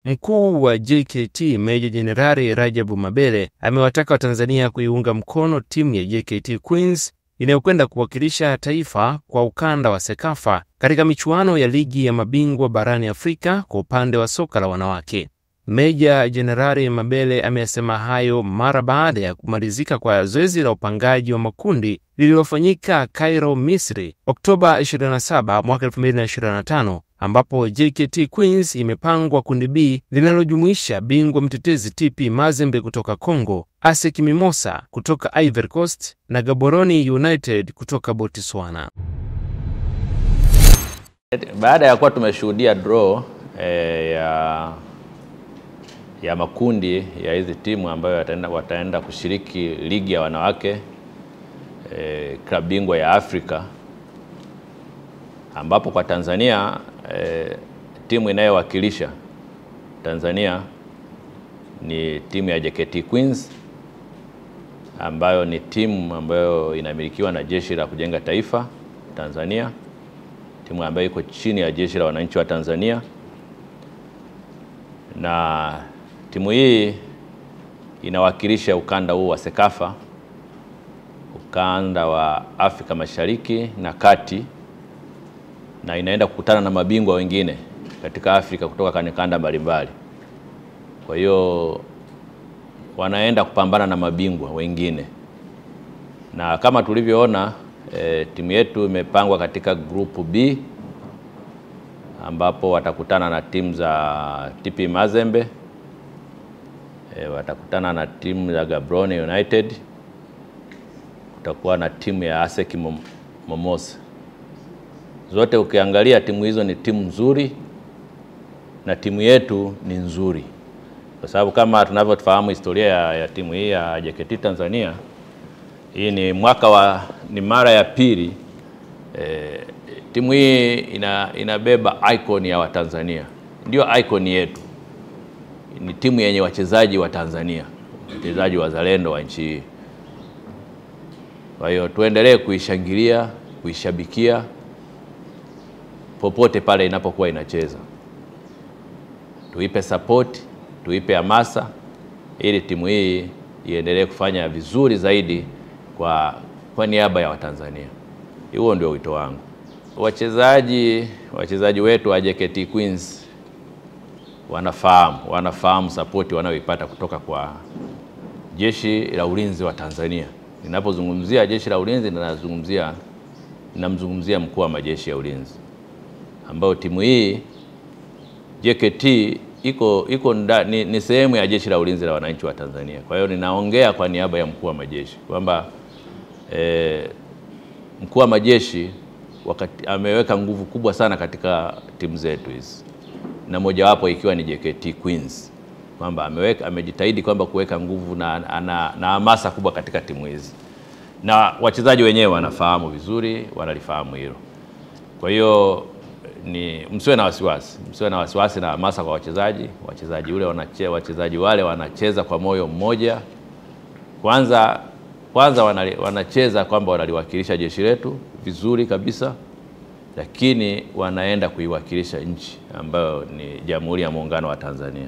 Mkuu wa JKT Meja Jenerali Rajabu Mabele amewataka Watanzania kuiunga mkono timu ya JKT Queens inayokwenda kuwakilisha taifa kwa ukanda wa Sekafa katika michuano ya ligi ya mabingwa barani Afrika kwa upande wa soka la wanawake. Meja Jenerali Mabele amesema hayo mara baada ya kumalizika kwa zoezi la upangaji wa makundi lililofanyika Cairo, Misri, Oktoba 27 mwaka 2025, ambapo JKT Queens imepangwa kundi B linalojumuisha bingwa mtetezi TP Mazembe kutoka Kongo, ASEC Mimosa kutoka Ivory Coast na Gaborone United kutoka Botswana. Baada ya kuwa tumeshuhudia draw ya makundi ya hizi timu ambayo wataenda kushiriki ligi ya wanawake klabu bingwa ya Afrika, ambapo kwa Tanzania timu inayowakilisha Tanzania ni timu ya JKT Queens, ambayo ni timu ambayo inamilikiwa na Jeshi la Kujenga Taifa Tanzania, timu ambayo iko chini ya Jeshi la Wananchi wa Tanzania. Na timu hii inawakilisha ukanda huu wa Sekafa, ukanda wa Afrika Mashariki na Kati, na inaenda kukutana na mabingwa wengine katika Afrika kutoka kanda mbalimbali. Kwa hiyo wanaenda kupambana na mabingwa wengine. Na kama tulivyoona, timu yetu imepangwa katika group B, ambapo watakutana na timu za TP Mazembe, watakutana na timu za Gaborone United, kutakuwa na timu ya ASEC Mimosa. Zote ukiangalia timu hizo ni timu nzuri na timu yetu ni nzuri, kwa sababu kama tunavyofahamu historia ya timu hii ya JKT Tanzania, hii ni mara ya pili timu hii inabeba icon ya Watanzania. Ndio icon yetu, ni timu yenye wachezaji wa Tanzania, wachezaji wazalendo wa nchi hii. Kwa hiyo tuendelee kuishangilia, kuishabikia popote pale inapokuwa inacheza. Tuipe support, tuipe hamasa ili timu hii iendelee kufanya vizuri zaidi kwa niaba ya Watanzania. Huo ndio wito wangu. Wachezaji wetu wa JKT Queens wanafahamu support wanayoipata kutoka kwa Jeshi la Ulinzi wa Tanzania. Ninapozungumzia Jeshi la Ulinzi ninamzungumzia mkuu wa majeshi ya ulinzi, ambao timu hii JKT ni sehemu ya Jeshi la Ulinzi la Wananchi wa Tanzania. Kwa hiyo ninaongea kwa niaba ya mkuu wa majeshi kwamba mkuu wa majeshi ameweka nguvu kubwa sana katika timu zetu hizi, na mojawapo ikiwa ni JKT Queens, kwamba amejitahidi kwamba kuweka nguvu na hamasa kubwa katika timu hizi, na wachezaji wenyewe wanafahamu vizuri, wanalifahamu hilo. Kwa hiyo msiwe na wasiwasi na hamasa kwa wachezaji wale wanacheza kwa moyo mmoja. Kwanza wanacheza kwamba wanaliwakilisha jeshi letu vizuri kabisa, lakini wanaenda kuiwakilisha nchi ambayo ni Jamhuri ya Muungano wa Tanzania.